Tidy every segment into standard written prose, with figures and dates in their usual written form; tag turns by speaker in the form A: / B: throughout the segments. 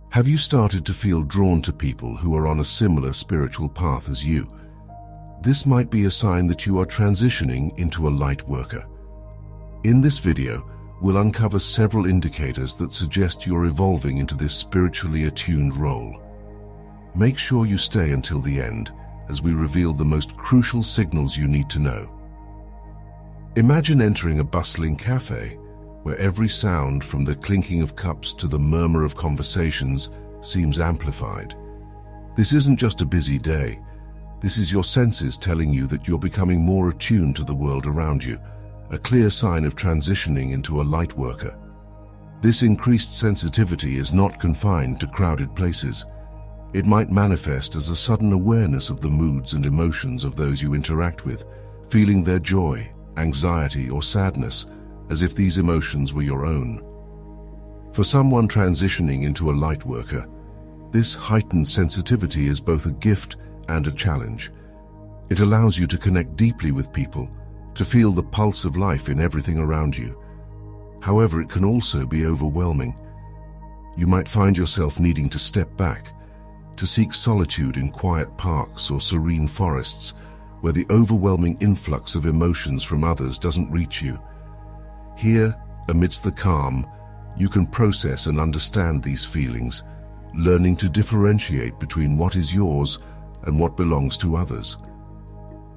A: Have you started to feel drawn to people who are on a similar spiritual path as you? This might be a sign that you are transitioning into a light worker. In this video, we'll uncover several indicators that suggest you're evolving into this spiritually attuned role. Make sure you stay until the end, as we reveal the most crucial signals you need to know. Imagine entering a bustling cafe, where every sound, from the clinking of cups to the murmur of conversations, seems amplified. This isn't just a busy day. This is your senses telling you that you're becoming more attuned to the world around you, a clear sign of transitioning into a light worker. This increased sensitivity is not confined to crowded places. It might manifest as a sudden awareness of the moods and emotions of those you interact with, feeling their joy, anxiety, or sadness, as if these emotions were your own. For someone transitioning into a light worker, this heightened sensitivity is both a gift and a challenge. It allows you to connect deeply with people, to feel the pulse of life in everything around you. However, it can also be overwhelming. You might find yourself needing to step back, to seek solitude in quiet parks or serene forests, where the overwhelming influx of emotions from others doesn't reach you. Here, amidst the calm, you can process and understand these feelings, learning to differentiate between what is yours and what belongs to others.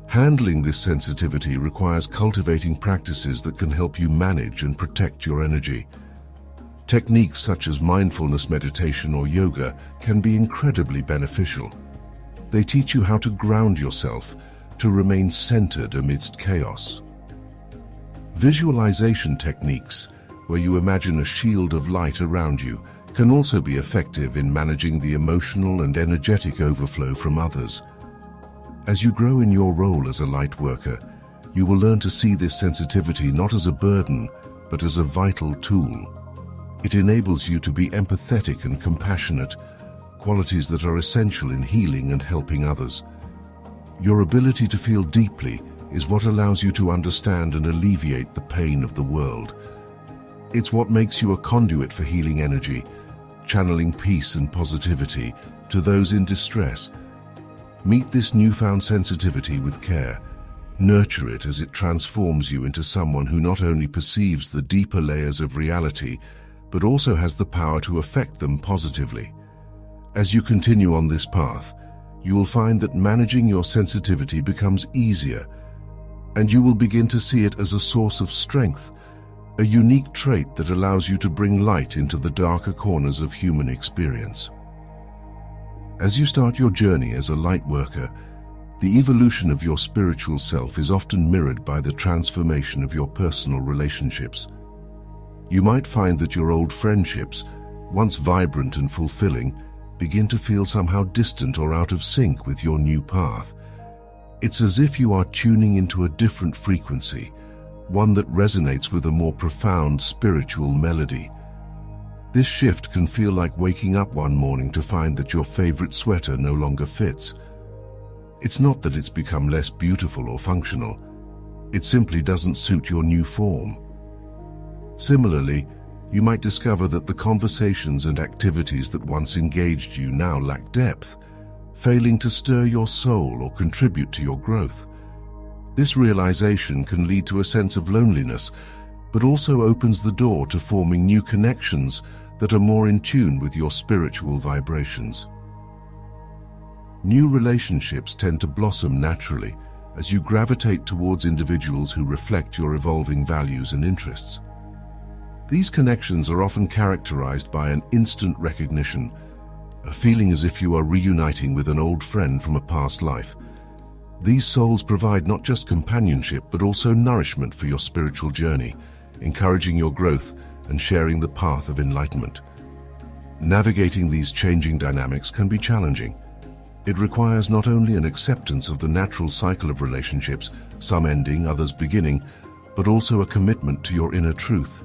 A: Handling this sensitivity requires cultivating practices that can help you manage and protect your energy. Techniques such as mindfulness meditation or yoga can be incredibly beneficial. They teach you how to ground yourself, to remain centered amidst chaos. Visualization techniques, where you imagine a shield of light around you, can also be effective in managing the emotional and energetic overflow from others. As you grow in your role as a light worker, you will learn to see this sensitivity not as a burden, but as a vital tool. It enables you to be empathetic and compassionate, qualities that are essential in healing and helping others. Your ability to feel deeply is what allows you to understand and alleviate the pain of the world. It's what makes you a conduit for healing energy, channeling peace and positivity to those in distress. Meet this newfound sensitivity with care. Nurture it as it transforms you into someone who not only perceives the deeper layers of reality, but also has the power to affect them positively. As you continue on this path, you will find that managing your sensitivity becomes easier, and you will begin to see it as a source of strength, a unique trait that allows you to bring light into the darker corners of human experience. As you start your journey as a light worker, the evolution of your spiritual self is often mirrored by the transformation of your personal relationships. You might find that your old friendships, once vibrant and fulfilling, begin to feel somehow distant or out of sync with your new path. It's as if you are tuning into a different frequency, one that resonates with a more profound spiritual melody. This shift can feel like waking up one morning to find that your favorite sweater no longer fits. It's not that it's become less beautiful or functional. It simply doesn't suit your new form. Similarly, you might discover that the conversations and activities that once engaged you now lack depth, failing to stir your soul or contribute to your growth. This realization can lead to a sense of loneliness, but also opens the door to forming new connections that are more in tune with your spiritual vibrations. New relationships tend to blossom naturally as you gravitate towards individuals who reflect your evolving values and interests. These connections are often characterized by an instant recognition, a feeling as if you are reuniting with an old friend from a past life. These souls provide not just companionship but also nourishment for your spiritual journey, encouraging your growth and sharing the path of enlightenment. Navigating these changing dynamics can be challenging. It requires not only an acceptance of the natural cycle of relationships, some ending, others beginning, but also a commitment to your inner truth,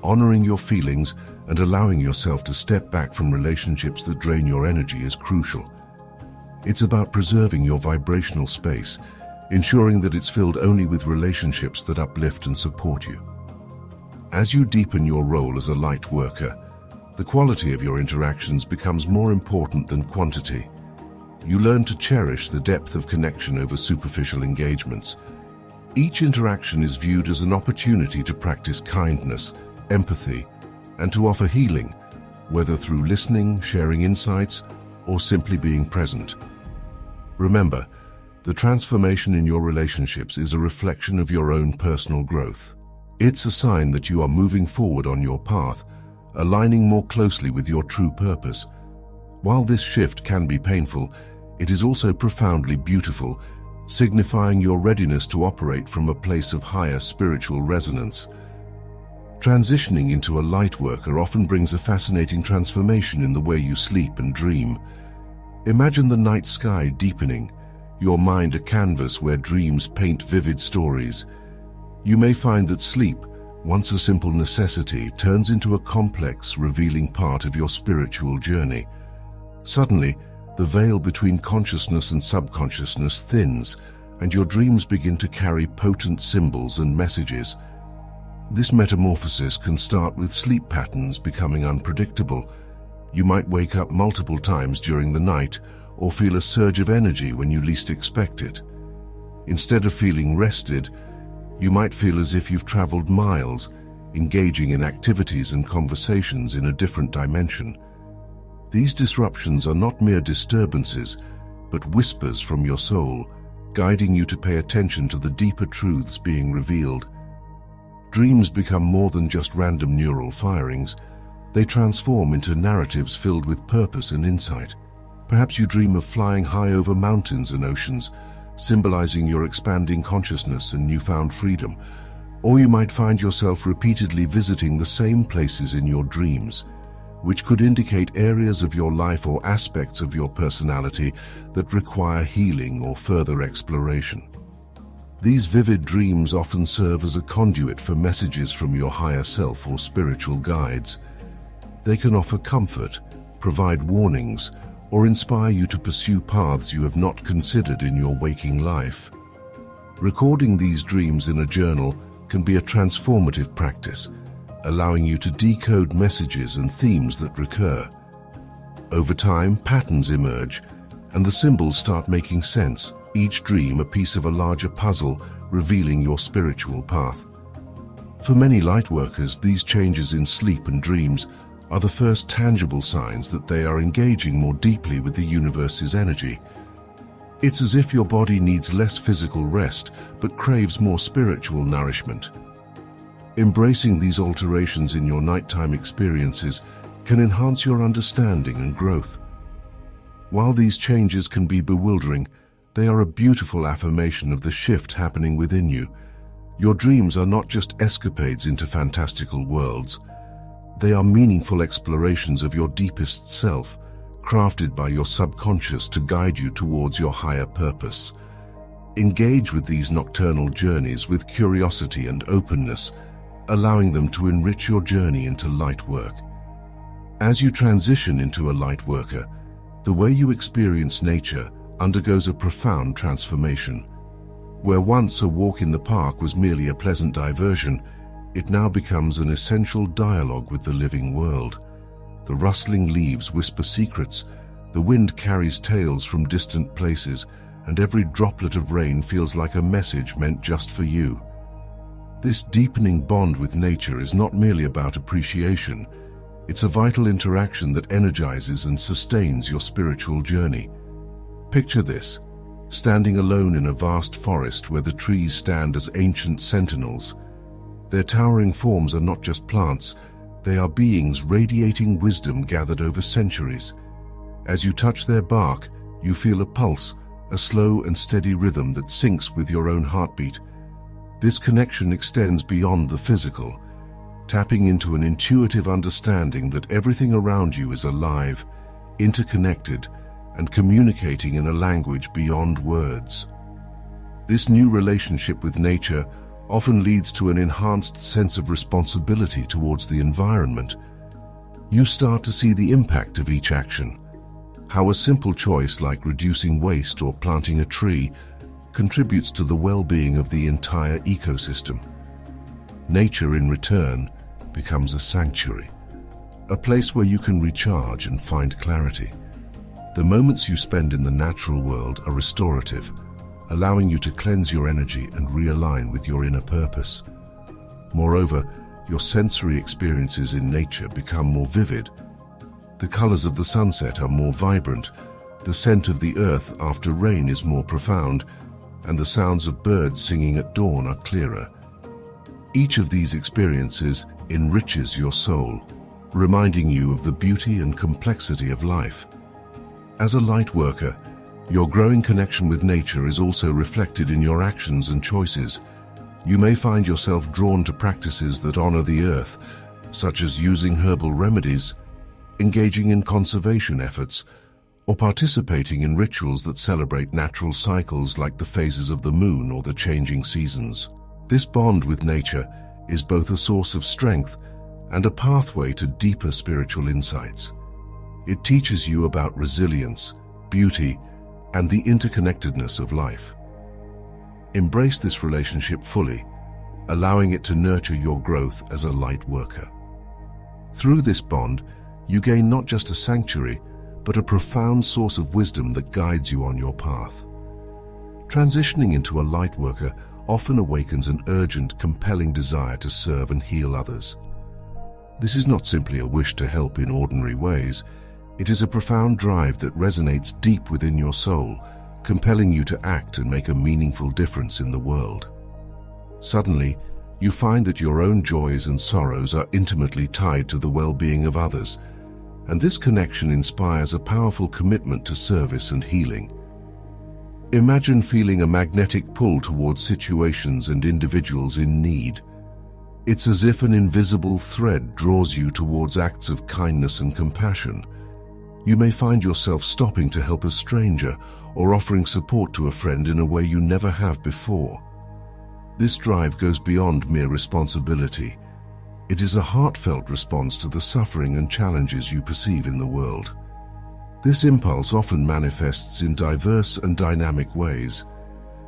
A: honoring your feelings and allowing yourself to step back from relationships that drain your energy is crucial. It's about preserving your vibrational space, ensuring that it's filled only with relationships that uplift and support you. As you deepen your role as a light worker, The quality of your interactions becomes more important than quantity. You learn to cherish the depth of connection over superficial engagements. Each interaction is viewed as an opportunity to practice kindness, empathy, and to offer healing, whether through listening, sharing insights, or simply being present. Remember, the transformation in your relationships is a reflection of your own personal growth. It's a sign that you are moving forward on your path, aligning more closely with your true purpose. While this shift can be painful, it is also profoundly beautiful, signifying your readiness to operate from a place of higher spiritual resonance. Transitioning into a light worker often brings a fascinating transformation in the way you sleep and dream. Imagine the night sky deepening, your mind a canvas where dreams paint vivid stories. You may find that sleep, once a simple necessity, turns into a complex, revealing part of your spiritual journey. Suddenly, the veil between consciousness and subconsciousness thins, and your dreams begin to carry potent symbols and messages. This metamorphosis can start with sleep patterns becoming unpredictable. You might wake up multiple times during the night or feel a surge of energy when you least expect it. Instead of feeling rested, you might feel as if you've traveled miles, engaging in activities and conversations in a different dimension. These disruptions are not mere disturbances, but whispers from your soul, guiding you to pay attention to the deeper truths being revealed. Dreams become more than just random neural firings. They transform into narratives filled with purpose and insight. Perhaps you dream of flying high over mountains and oceans, symbolizing your expanding consciousness and newfound freedom. Or you might find yourself repeatedly visiting the same places in your dreams, which could indicate areas of your life or aspects of your personality that require healing or further exploration. These vivid dreams often serve as a conduit for messages from your higher self or spiritual guides. They can offer comfort, provide warnings, or inspire you to pursue paths you have not considered in your waking life. Recording these dreams in a journal can be a transformative practice, allowing you to decode messages and themes that recur. Over time, patterns emerge, and the symbols start making sense, each dream a piece of a larger puzzle revealing your spiritual path. For many lightworkers, these changes in sleep and dreams are the first tangible signs that they are engaging more deeply with the universe's energy. It's as if your body needs less physical rest but craves more spiritual nourishment. Embracing these alterations in your nighttime experiences can enhance your understanding and growth. While these changes can be bewildering, they are a beautiful affirmation of the shift happening within you. Your dreams are not just escapades into fantastical worlds. They are meaningful explorations of your deepest self, crafted by your subconscious to guide you towards your higher purpose. Engage with these nocturnal journeys with curiosity and openness, allowing them to enrich your journey into light work. As you transition into a light worker, the way you experience nature undergoes a profound transformation. Where once a walk in the park was merely a pleasant diversion, it now becomes an essential dialogue with the living world. The rustling leaves whisper secrets, the wind carries tales from distant places, and every droplet of rain feels like a message meant just for you. This deepening bond with nature is not merely about appreciation. It's a vital interaction that energizes and sustains your spiritual journey. Picture this, standing alone in a vast forest where the trees stand as ancient sentinels. Their towering forms are not just plants, they are beings radiating wisdom gathered over centuries. As you touch their bark, you feel a pulse, a slow and steady rhythm that syncs with your own heartbeat. This connection extends beyond the physical, tapping into an intuitive understanding that everything around you is alive, interconnected, and communicating in a language beyond words. This new relationship with nature often leads to an enhanced sense of responsibility towards the environment. You start to see the impact of each action, how a simple choice like reducing waste or planting a tree contributes to the well-being of the entire ecosystem. Nature, in return, becomes a sanctuary, a place where you can recharge and find clarity. The moments you spend in the natural world are restorative, allowing you to cleanse your energy and realign with your inner purpose. Moreover, your sensory experiences in nature become more vivid. The colors of the sunset are more vibrant, the scent of the earth after rain is more profound, and the sounds of birds singing at dawn are clearer. Each of these experiences enriches your soul, reminding you of the beauty and complexity of life. As a light worker, your growing connection with nature is also reflected in your actions and choices. You may find yourself drawn to practices that honor the earth, such as using herbal remedies, engaging in conservation efforts, or participating in rituals that celebrate natural cycles like the phases of the moon or the changing seasons. This bond with nature is both a source of strength and a pathway to deeper spiritual insights. It teaches you about resilience, beauty, and the interconnectedness of life. Embrace this relationship fully, allowing it to nurture your growth as a light worker. Through this bond, you gain not just a sanctuary, but a profound source of wisdom that guides you on your path. Transitioning into a light worker often awakens an urgent, compelling desire to serve and heal others. This is not simply a wish to help in ordinary ways. It is a profound drive that resonates deep within your soul, compelling you to act and make a meaningful difference in the world. Suddenly, you find that your own joys and sorrows are intimately tied to the well-being of others, and this connection inspires a powerful commitment to service and healing. Imagine feeling a magnetic pull towards situations and individuals in need. It's as if an invisible thread draws you towards acts of kindness and compassion. You may find yourself stopping to help a stranger or offering support to a friend in a way you never have before. This drive goes beyond mere responsibility. It is a heartfelt response to the suffering and challenges you perceive in the world. This impulse often manifests in diverse and dynamic ways.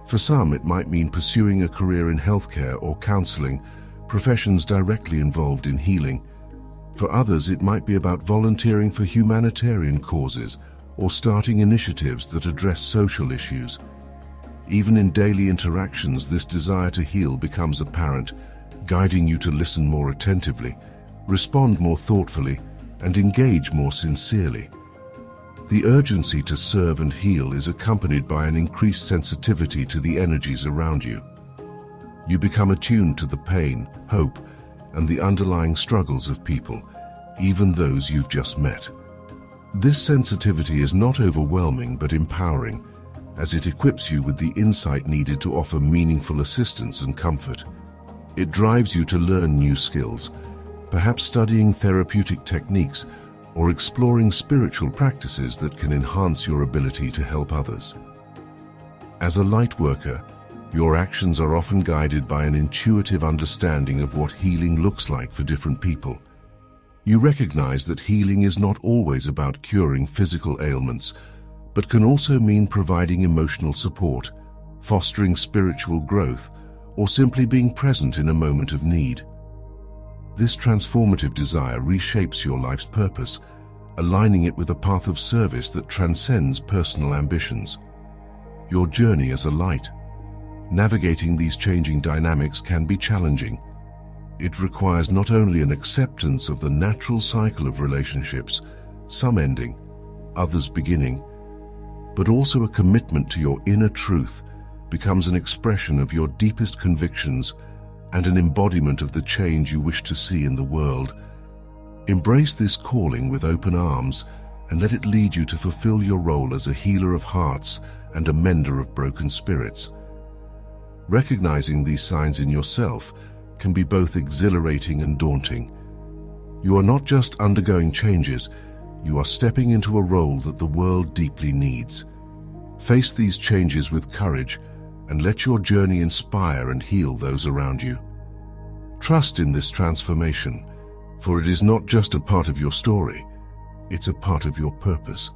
A: For some, it might mean pursuing a career in healthcare or counseling, professions directly involved in healing. For others, it might be about volunteering for humanitarian causes or starting initiatives that address social issues. Even in daily interactions, this desire to heal becomes apparent, guiding you to listen more attentively, respond more thoughtfully, and engage more sincerely. The urgency to serve and heal is accompanied by an increased sensitivity to the energies around you. You become attuned to the pain, hope, and the underlying struggles of people, even those you've just met. This sensitivity is not overwhelming but empowering, as it equips you with the insight needed to offer meaningful assistance and comfort. It drives you to learn new skills, perhaps studying therapeutic techniques or exploring spiritual practices that can enhance your ability to help others. As a light worker, your actions are often guided by an intuitive understanding of what healing looks like for different people. You recognize that healing is not always about curing physical ailments, but can also mean providing emotional support, fostering spiritual growth, or simply being present in a moment of need. This transformative desire reshapes your life's purpose, aligning it with a path of service that transcends personal ambitions. Your journey as a light. Navigating these changing dynamics can be challenging. It requires not only an acceptance of the natural cycle of relationships, some ending, others beginning, but also a commitment to your inner truth becomes an expression of your deepest convictions and an embodiment of the change you wish to see in the world. Embrace this calling with open arms and let it lead you to fulfill your role as a healer of hearts and a mender of broken spirits. Recognizing these signs in yourself can be both exhilarating and daunting. You are not just undergoing changes, you are stepping into a role that the world deeply needs. Face these changes with courage and let your journey inspire and heal those around you. Trust in this transformation, for it is not just a part of your story, it's a part of your purpose.